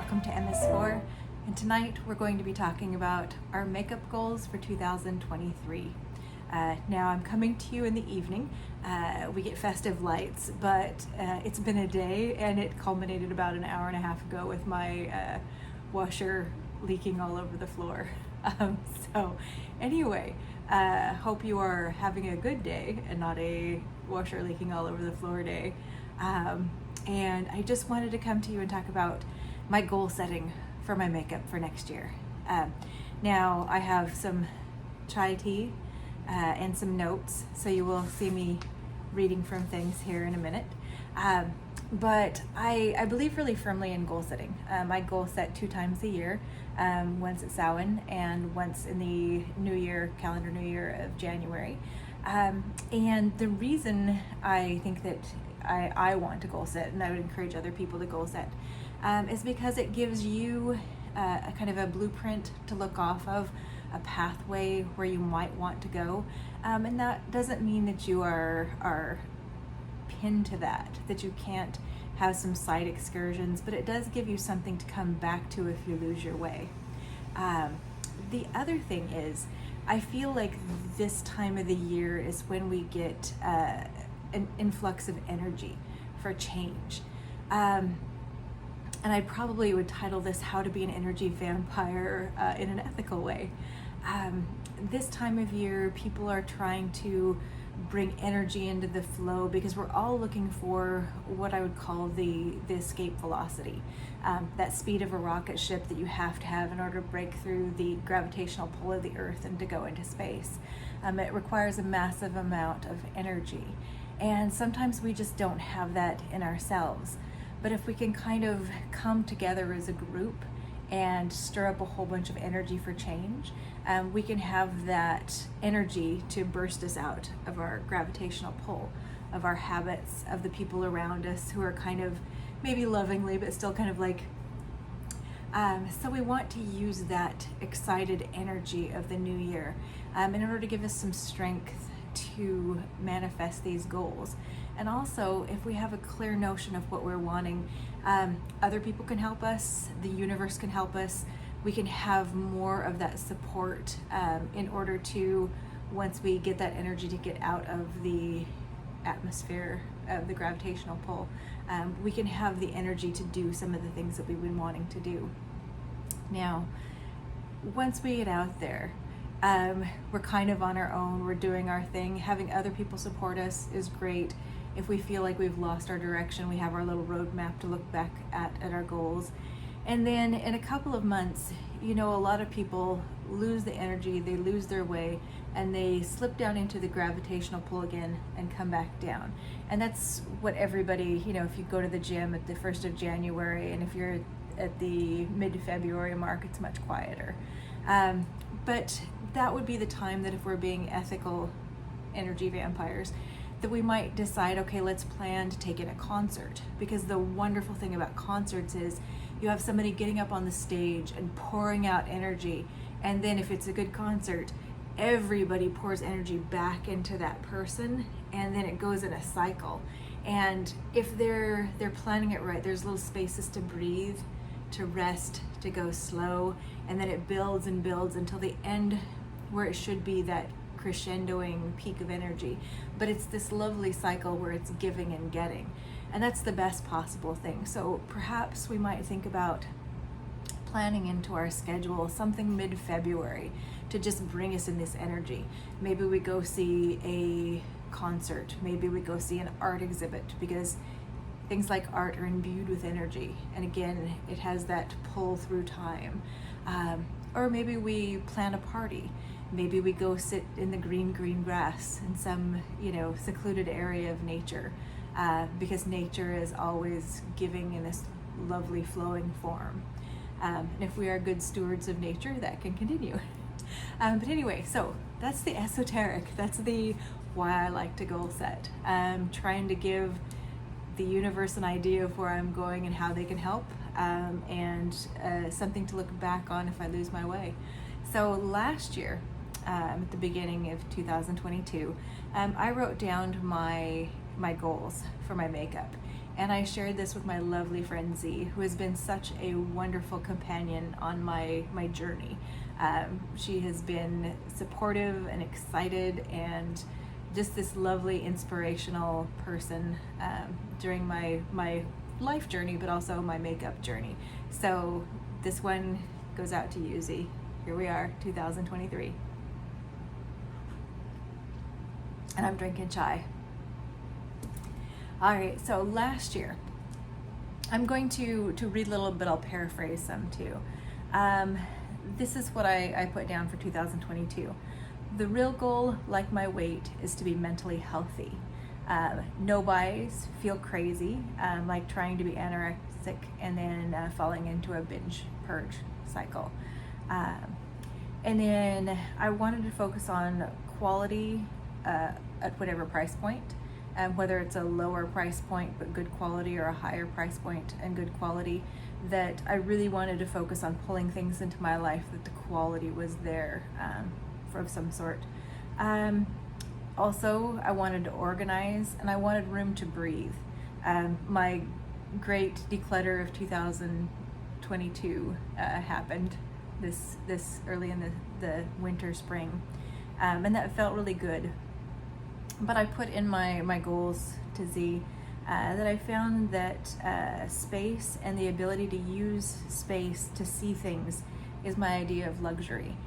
welcome to MS4, and tonight we're going to be talking about our makeup goals for 2023. Now I'm coming to you in the evening. We get festive lights, but it's been a day and it culminated about an hour and a half ago with my washer leaking all over the floor. So anyway, hope you are having a good day and not a washer leaking all over the floor day. And I just wanted to come to you and talk about my goal setting for my makeup for next year. Now I have some chai tea and some notes, so you will see me reading from things here in a minute. But I believe really firmly in goal setting. I goal set 2 times a year, once at Samhain and once in the New Year, calendar New Year of January. And the reason I think that I want to goal set, and I would encourage other people to goal set, is because it gives you a kind of a blueprint to look off of, a pathway where you might want to go. And that doesn't mean that you are pinned to that you can't have some side excursions, but it does give you something to come back to if you lose your way. The other thing is, I feel like this time of the year is when we get an influx of energy for change. And I probably would title this How to Be an Energy Vampire in an Ethical Way. This time of year, people are trying to bring energy into the flow because we're all looking for what I would call the escape velocity, that speed of a rocket ship that you have to have in order to break through the gravitational pull of the earth and to go into space. It requires a massive amount of energy, and sometimes we just don't have that in ourselves. But if we can kind of come together as a group and stir up a whole bunch of energy for change, we can have that energy to burst us out of our gravitational pull, of our habits, of the people around us who are kind of maybe lovingly, but still kind of like, so we want to use that excited energy of the new year in order to give us some strength to manifest these goals. And also, if we have a clear notion of what we're wanting, other people can help us, the universe can help us, we can have more of that support in order to, once we get that energy to get out of the atmosphere of the gravitational pull, we can have the energy to do some of the things that we've been wanting to do. Now, once we get out there, we're kind of on our own, we're doing our thing. Having other people support us is great. If we feel like we've lost our direction, we have our little roadmap to look back at our goals. And then in a couple of months, a lot of people lose the energy, they lose their way, and they slip down into the gravitational pull again and come back down. And that's what everybody, if you go to the gym at the 1st of January, and if you're at the mid-February mark, it's much quieter. But that would be the time that if we're being ethical energy vampires, that we might decide, okay, let's plan to take in a concert. Because the wonderful thing about concerts is you have somebody getting up on the stage and pouring out energy, and then if it's a good concert, everybody pours energy back into that person, and then it goes in a cycle. And if they're planning it right, there's little spaces to breathe, to rest, to go slow, and then it builds and builds until the end where it should be that crescendoing peak of energy. But it's this lovely cycle where it's giving and getting, and that's the best possible thing. So perhaps we might think about planning into our schedule something mid-February to just bring us in this energy. Maybe we go see a concert, maybe we go see an art exhibit, because things like art are imbued with energy, and again, it has that pull through time. Or maybe we plan a party. Maybe we go sit in the green grass in some, secluded area of nature, because nature is always giving in this lovely flowing form. And if we are good stewards of nature, that can continue. But anyway, so that's the esoteric. That's the why I like to goal set. Trying to give the universe an idea of where I'm going and how they can help, and something to look back on if I lose my way. So last year, at the beginning of 2022, I wrote down my goals for my makeup, And I shared this with my lovely friend Z, who has been such a wonderful companion on my journey. She has been supportive and excited and just this lovely inspirational person during my life journey, but also my makeup journey. So this one goes out to you, Z. Here we are, 2023. And I'm drinking chai. All right, so last year, I'm going to read a little bit, I'll paraphrase some too. This is what I put down for 2022. The real goal, like my weight, is to be mentally healthy. No buys, feel crazy, like trying to be anorexic and then falling into a binge purge cycle. And then I wanted to focus on quality at whatever price point. Whether it's a lower price point but good quality or a higher price point and good quality, that I really wanted to focus on pulling things into my life that the quality was there of some sort. Also, I wanted to organize and I wanted room to breathe. My great declutter of 2022 happened this early in the winter, spring, and that felt really good. But I put in my goals to Z that I found that space and the ability to use space to see things is my idea of luxury.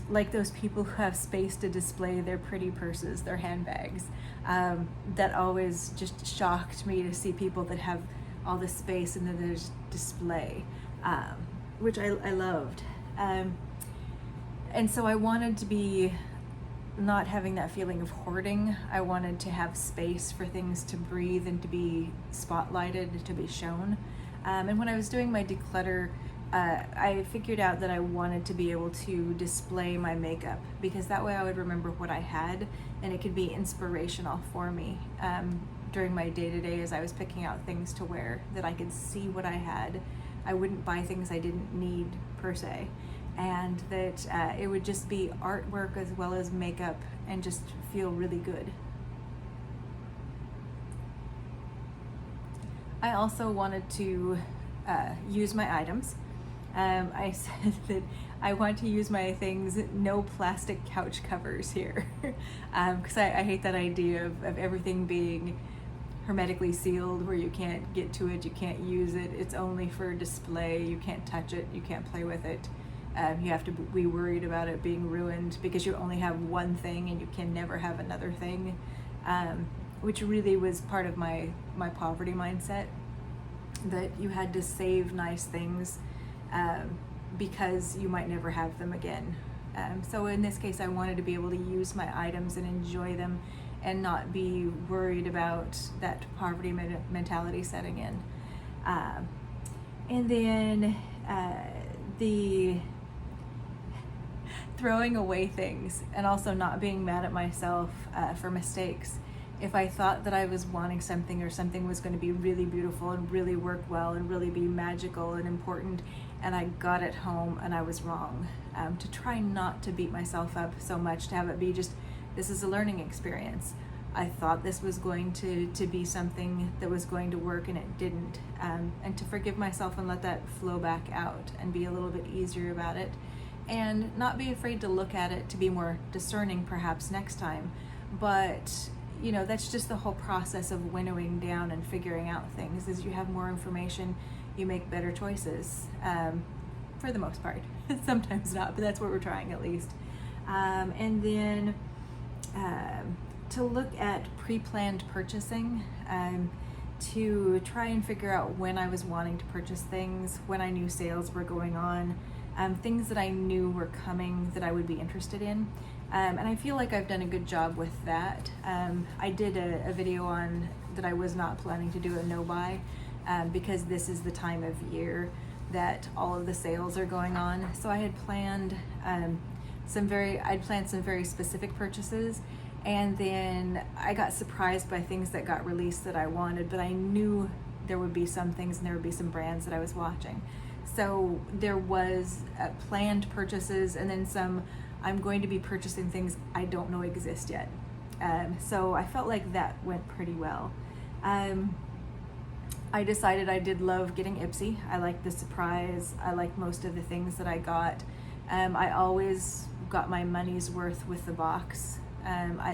Like those people who have space to display their pretty purses, their handbags. That always just shocked me to see people that have all this space and then there's display, which I loved. And so I wanted to be not having that feeling of hoarding. I wanted to have space for things to breathe and to be spotlighted, to be shown. And when I was doing my declutter, I figured out that I wanted to be able to display my makeup, because that way I would remember what I had and it could be inspirational for me during my day-to-day as I was picking out things to wear, that I could see what I had. I wouldn't buy things I didn't need per se. And that it would just be artwork as well as makeup and just feel really good. I also wanted to use my items. I said that I want to use my things, no plastic couch covers here, because I hate that idea of everything being hermetically sealed where you can't get to it, you can't use it, it's only for display, you can't touch it, you can't play with it. You have to be worried about it being ruined because you only have one thing and you can never have another thing, which really was part of my poverty mindset, that you had to save nice things because you might never have them again. So in this case, I wanted to be able to use my items and enjoy them and not be worried about that poverty mentality setting in. And then the throwing away things and also not being mad at myself for mistakes. If I thought that I was wanting something or something was going to be really beautiful and really work well and really be magical and important, and I got it home and I was wrong, to try not to beat myself up so much, to have it be just, this is a learning experience. I thought this was going to be something that was going to work and it didn't, and to forgive myself and let that flow back out and be a little bit easier about it, and not be afraid to look at it, to be more discerning perhaps next time. But you know, that's just the whole process of winnowing down and figuring out things. As you have more information, you make better choices, for the most part. Sometimes not, but that's what we're trying at least. And then to look at pre-planned purchasing, to try and figure out when I was wanting to purchase things, when I knew sales were going on, things that I knew were coming that I would be interested in. And I feel like I've done a good job with that. I did a video on that I was not planning to do a no-buy, because this is the time of year that all of the sales are going on. So I had planned some very specific purchases, and then I got surprised by things that got released that I wanted, but I knew there would be some things and there would be some brands that I was watching. So there was planned purchases and then some I'm going to be purchasing things I don't know exist yet. So I felt like that went pretty well. I decided I did love getting Ipsy. I liked the surprise. I liked most of the things that I got. I always got my money's worth with the box.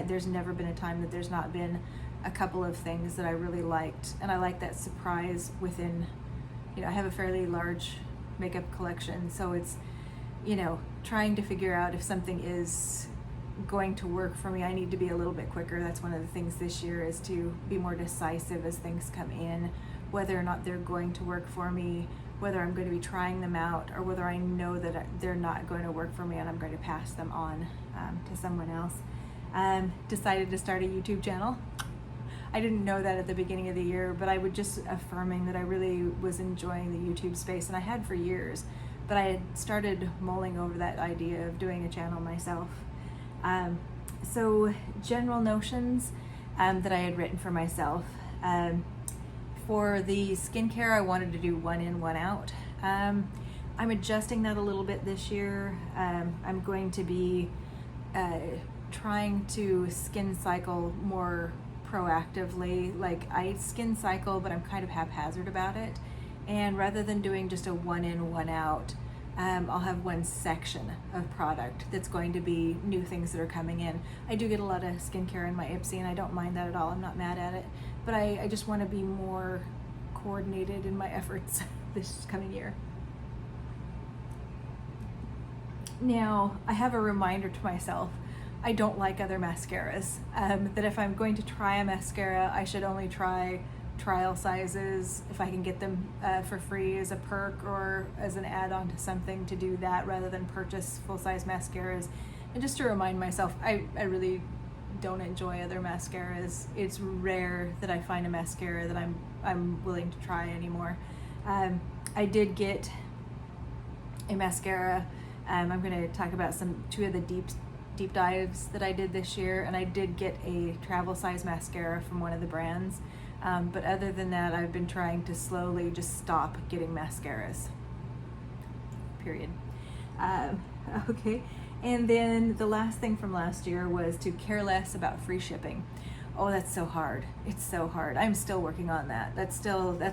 There's never been a time that there's not been a couple of things that I really liked, and I like that surprise within, I have a fairly large makeup collection, so it's, trying to figure out if something is going to work for me. I need to be a little bit quicker. That's one of the things this year, is to be more decisive as things come in, whether or not they're going to work for me, whether I'm going to be trying them out, or whether I know that they're not going to work for me and I'm going to pass them on to someone else. Decided to start a YouTube channel. I didn't know that at the beginning of the year, but I was just affirming that I really was enjoying the YouTube space, and I had for years, but I had started mulling over that idea of doing a channel myself. So general notions that I had written for myself. For the skincare, I wanted to do one in, one out. I'm adjusting that a little bit this year. I'm going to be trying to skin cycle more proactively. Like, I skin cycle, but I'm kind of haphazard about it. And rather than doing just a one in, one out, I'll have one section of product that's going to be new things that are coming in. I do get a lot of skincare in my Ipsy, and I don't mind that at all. I'm not mad at it, but I just want to be more coordinated in my efforts this coming year. Now, I have a reminder to myself. I don't like other mascaras. That if I'm going to try a mascara, I should only try trial sizes if I can get them for free as a perk or as an add-on to something, to do that rather than purchase full-size mascaras. And just to remind myself, I really don't enjoy other mascaras. It's rare that I find a mascara that I'm willing to try anymore. I did get a mascara. I'm going to talk about two of the deep dives that I did this year, and I did get a travel size mascara from one of the brands. But other than that, I've been trying to slowly just stop getting mascaras. Period. Okay. And then the last thing from last year was to care less about free shipping. Oh, that's so hard. It's so hard. I'm still working on that. That's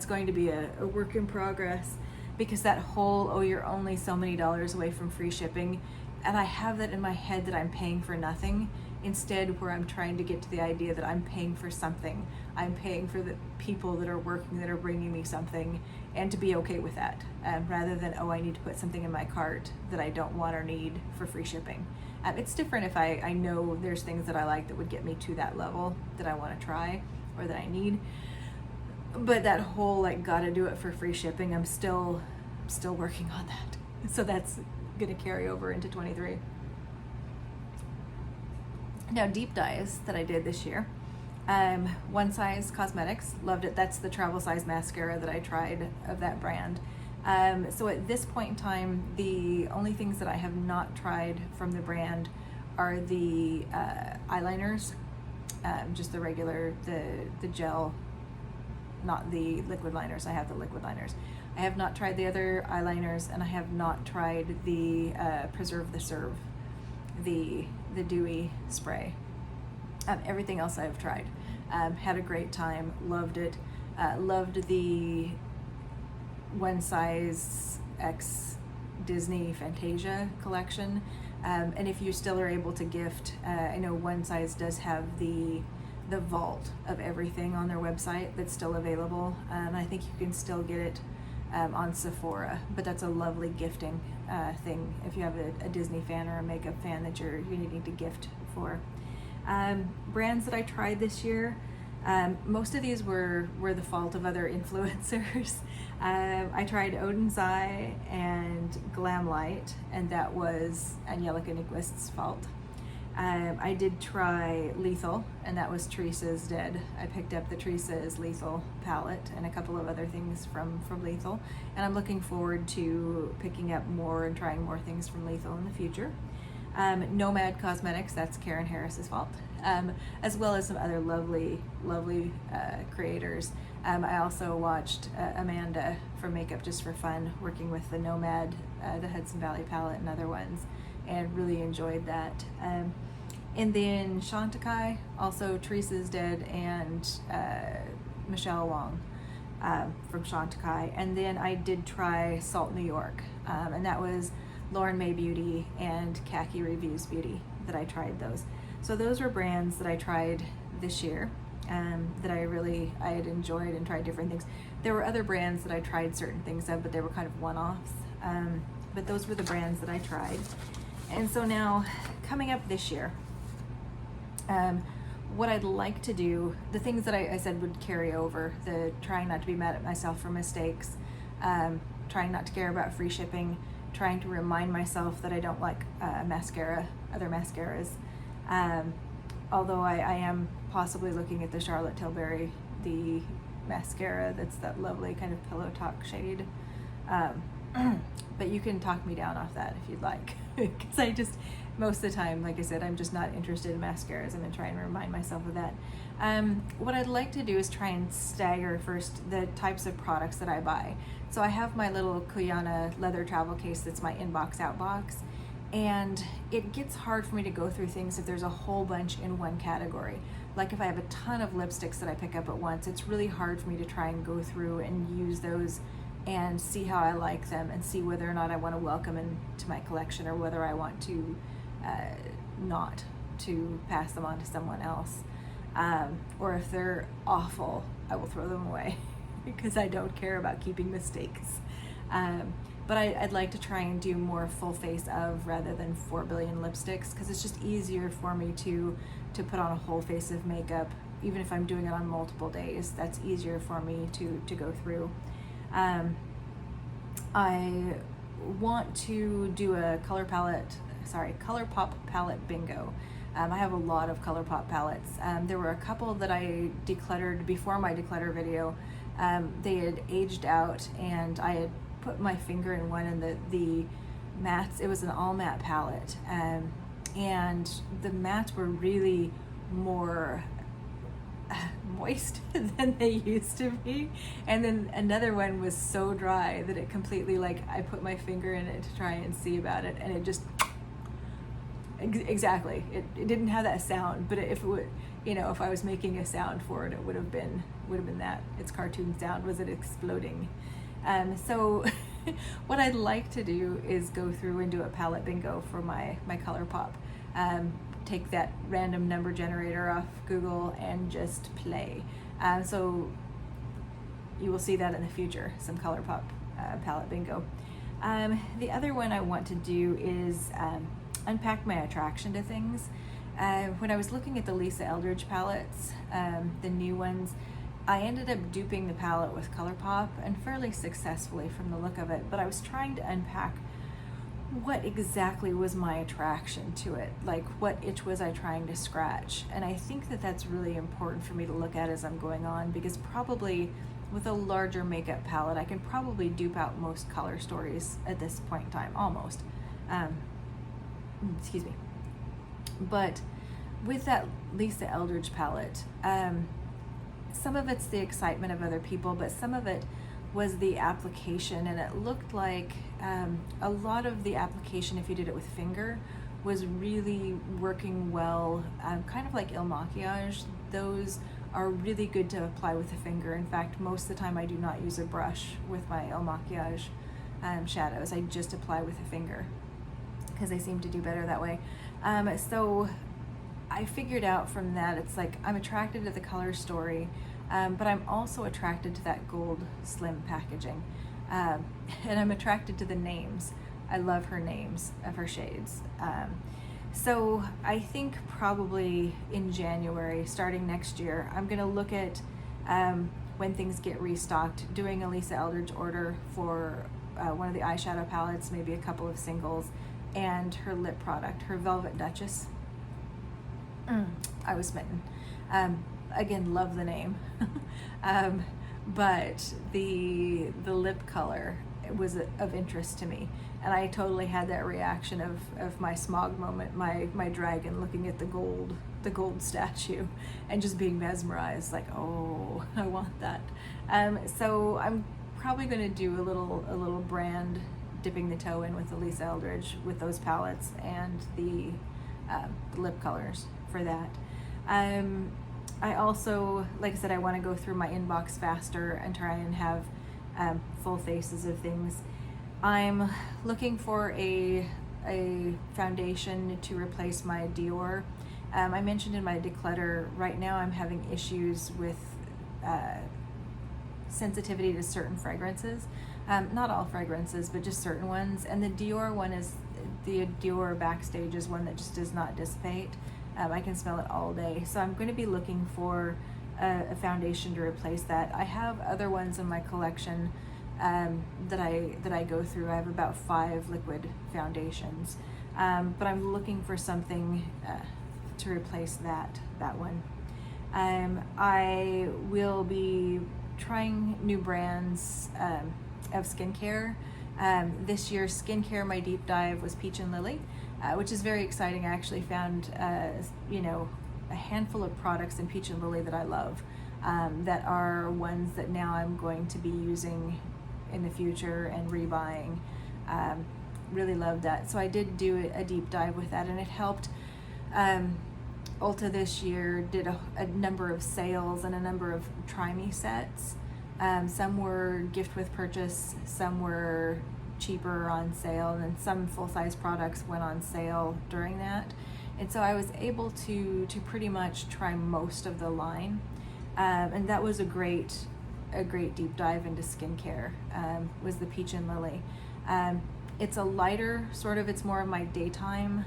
going to be a work in progress, because that whole, you're only so many dollars away from free shipping, and I have that in my head that I'm paying for nothing, instead where I'm trying to get to the idea that I'm paying for something. I'm paying for the people that are working, that are bringing me something, and to be okay with that, rather than, I need to put something in my cart that I don't want or need for free shipping. It's different if I know there's things that I like that would get me to that level that I want to try or that I need. But that whole, gotta do it for free shipping, I'm still working on that. So that's gonna carry over into 23. Now, deep dives that I did this year. One Size Cosmetics, loved it. That's the travel size mascara that I tried of that brand. So at this point in time, the only things that I have not tried from the brand are the eyeliners, just the regular, the gel, not the liquid liners. I have the liquid liners. I have not tried the other eyeliners, and I have not tried the Preserve the Serve, the dewy spray. Everything else I've tried. Had a great time, loved it. Loved the One Size X Disney Fantasia collection. And if you still are able to gift, I know One Size does have the vault of everything on their website that's still available. I think you can still get it on Sephora, but that's a lovely gifting thing if you have a Disney fan or a makeup fan that you're needing to gift for. Brands that I tried this year, most of these were the fault of other influencers. I tried Odin's Eye and Glam Light, and that was Angelica Nyquist's fault. I did try Lethal, and that was Teresa's Dead. I picked up the Teresa's Lethal palette and a couple of other things from Lethal, and I'm looking forward to picking up more and trying more things from Lethal in the future. Nomad Cosmetics, that's Karen Harris's fault, as well as some other lovely creators. I also watched Amanda from Makeup Just for Fun, working with the Nomad, the Hudson Valley palette and other ones, and really enjoyed that. And then Chantecaille, also Teresa's Dead, and Michelle Wong. from Chantecaille. And then I did try Salt New York, and that was Lauren May Beauty and Khaki Reviews Beauty that I tried those. So those were brands that I tried this year, that I had enjoyed and tried different things. There were other brands that I tried certain things of, but they were kind of one-offs. But those were the brands that I tried. And so now, coming up this year, what I'd like to do, the things that I said would carry over, the trying not to be mad at myself for mistakes, trying not to care about free shipping, trying to remind myself that I don't like other mascaras. Although I am possibly looking at the Charlotte Tilbury, the mascara that's that lovely kind of pillow talk shade. But you can talk me down off that if you'd like, because I just, most of the time, like I said, I'm just not interested in mascaras. I'm going to try and remind myself of that. What I'd like to do is try and stagger first the types of products that I buy. So I have my little Kuyana leather travel case that's my inbox outbox, and it gets hard for me to go through things if there's a whole bunch in one category. Like if I have a ton of lipsticks that I pick up at once, it's really hard for me to try and go through and use those and see how I like them and see whether or not I want to welcome into my collection, or whether I want to not to pass them on to someone else. Or if they're awful, I will throw them away because I don't care about keeping mistakes. But I'd like to try and do more full face of rather than 4 billion lipsticks, because it's just easier for me to put on a whole face of makeup. Even if I'm doing it on multiple days, that's easier for me to go through. I want to do a ColourPop palette bingo. I have a lot of ColourPop palettes. There were a couple that I decluttered before my declutter video. They had aged out, and I had put my finger in one, and the mattes, it was an all matte palette, and the mattes were really more moist than they used to be. And then another one was so dry that it completely, like, I put my finger in it to try and see about it, and it just exactly, it didn't have that sound, but if it would, if I was making a sound for it, it would have been that. Its cartoon sound was it exploding. So what I'd like to do is go through and do a palette bingo for my ColourPop. Take that random number generator off Google and just play. So you will see that in the future, some ColourPop palette bingo. The other one I want to do is unpack my attraction to things. When I was looking at the Lisa Eldridge palettes, the new ones, I ended up duping the palette with ColourPop, and fairly successfully from the look of it, but I was trying to unpack what exactly was my attraction to it, like what itch was I trying to scratch. And I think that that's really important for me to look at as I'm going on, because probably with a larger makeup palette, I can probably dupe out most color stories at this point in time, almost. Excuse me. But with that Lisa Eldridge palette, some of it's the excitement of other people, but some of it was the application, and it looked like a lot of the application, if you did it with finger, was really working well, kind of like Il Makiage. Those are really good to apply with the finger. In fact, most of the time I do not use a brush with my Il Makiage shadows. I just apply with a finger because they seem to do better that way. So I figured out from that, it's like I'm attracted to the color story, but I'm also attracted to that gold slim packaging. And I'm attracted to the names. I love her names of her shades. So I think probably in January, starting next year, I'm gonna look at when things get restocked, doing a Lisa Eldridge order for one of the eyeshadow palettes, maybe a couple of singles, and her lip product, her Velvet Duchess. I was smitten. Again, love the name. But the lip color was of interest to me, and I totally had that reaction of my smog moment, my dragon looking at the gold statue and just being mesmerized, like, oh, I want that. So I'm probably going to do a little brand dipping the toe in with the Lisa Eldridge with those palettes and the lip colors for that. I also, like I said, I want to go through my inbox faster and try and have full faces of things. I'm looking for a foundation to replace my Dior. I mentioned in my declutter, right now I'm having issues with sensitivity to certain fragrances. Not all fragrances, but just certain ones. And the Dior Backstage is one that just does not dissipate. I can smell it all day. So I'm going to be looking for a foundation to replace that. I have other ones in my collection that I go through. I have about 5 liquid foundations, but I'm looking for something to replace that one. I will be trying new brands of skincare. This year, skincare, my deep dive was Peach and Lily, which is very exciting. I actually found a handful of products in Peach and Lily that I love, that are ones that now I'm going to be using in the future and rebuying. Really loved that. So I did do a deep dive with that, and it helped. Ulta this year did a number of sales and a number of Try Me sets. Some were gift with purchase, some were cheaper on sale, and then some full-size products went on sale during that. And so I was able to pretty much try most of the line, and that was a great deep dive into skincare. Was the Peach and Lily. It's a lighter sort of, it's more of my daytime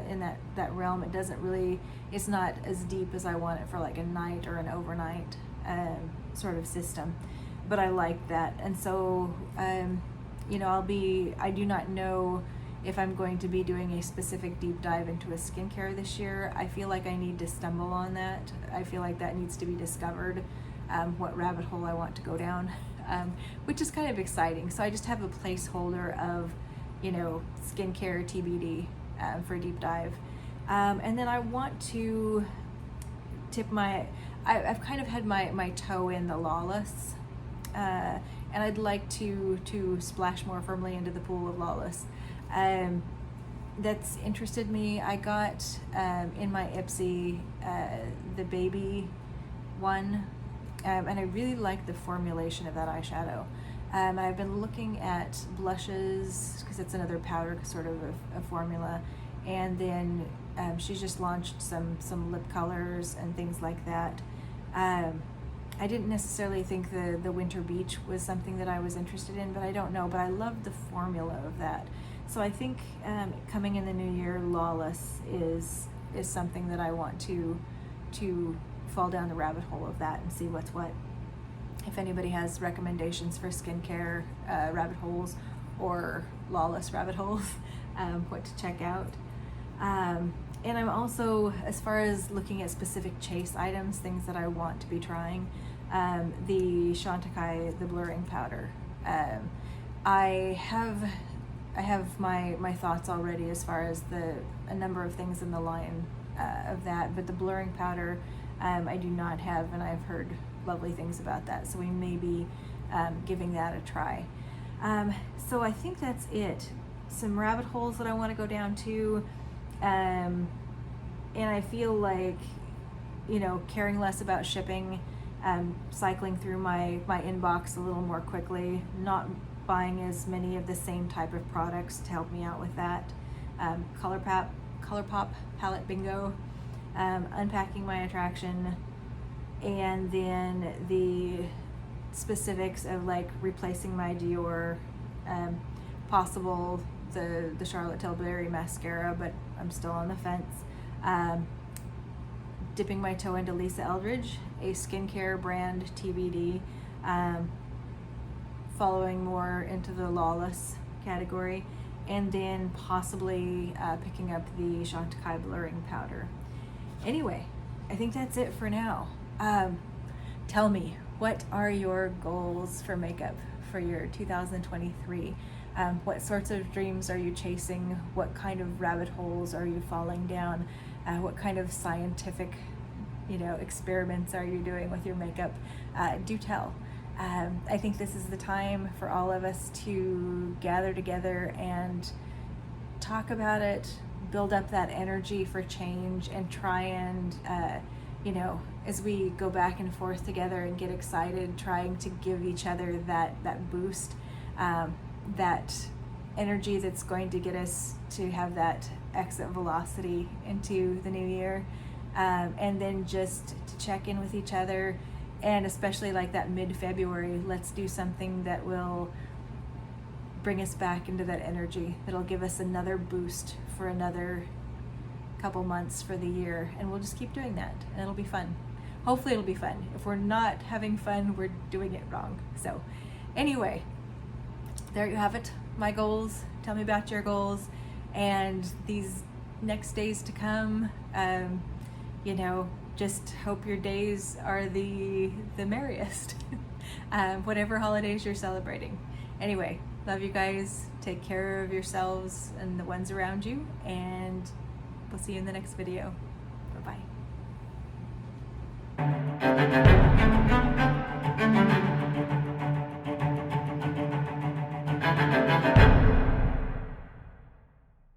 in that realm. It's not as deep as I want it for like a night or an overnight sort of system, but I like that. And so I do not know if I'm going to be doing a specific deep dive into a skincare this year. I feel like I need to stumble on that. I feel like that needs to be discovered, what rabbit hole I want to go down, which is kind of exciting. So I just have a placeholder of, skincare TBD for a deep dive. And then I want to tip I've kind of had my toe in the Lawless, and I'd like to splash more firmly into the pool of Lawless. That's interested me. I got in my Ipsy the baby one, and I really like the formulation of that eyeshadow. I've been looking at blushes because it's another powder sort of a formula, and then she's just launched some lip colors and things like that. I didn't necessarily think the Winter Beach was something that I was interested in, but I don't know. But I love the formula of that. So I think coming in the new year, Lawless is something that I want to fall down the rabbit hole of that and see what's what. If anybody has recommendations for skincare rabbit holes or Lawless rabbit holes, what to check out. And I'm also, as far as looking at specific chase items, things that I want to be trying, the Chantecaille, the blurring powder. I have my thoughts already as far as a number of things in the line of that, but the blurring powder I do not have, and I've heard lovely things about that, so we may be giving that a try. So I think that's it. Some rabbit holes that I want to go down to, and I feel like, caring less about shipping, cycling through my inbox a little more quickly, not buying as many of the same type of products to help me out with that. ColourPop palette bingo, Unpacking My Attraction, and then the specifics of like replacing my Dior, possible the Charlotte Tilbury mascara, but I'm still on the fence. Dipping my toe into Lisa Eldridge, a skincare brand TBD, following more into the Lawless category, and then possibly picking up the Chantecaille blurring powder. Anyway, I think that's it for now. Tell me, what are your goals for makeup for your 2023? What sorts of dreams are you chasing? What kind of rabbit holes are you falling down? What kind of scientific, experiments are you doing with your makeup? Do tell. I think this is the time for all of us to gather together and talk about it, build up that energy for change, and try and you know, as we go back and forth together and get excited, trying to give each other that boost, that energy that's going to get us to have that exit velocity into the new year, and then just to check in with each other, and especially like that mid-February, let's do something that will bring us back into that energy, that'll give us another boost for another couple months for the year, and we'll just keep doing that, and it'll be fun. Hopefully it'll be fun. If we're not having fun, we're doing it wrong. So anyway, there you have it, my goals. Tell me about your goals, and these next days to come, you know, just hope your days are the merriest, whatever holidays you're celebrating. Anyway, love you guys. Take care of yourselves and the ones around you, and we'll see you in the next video. Bye-bye.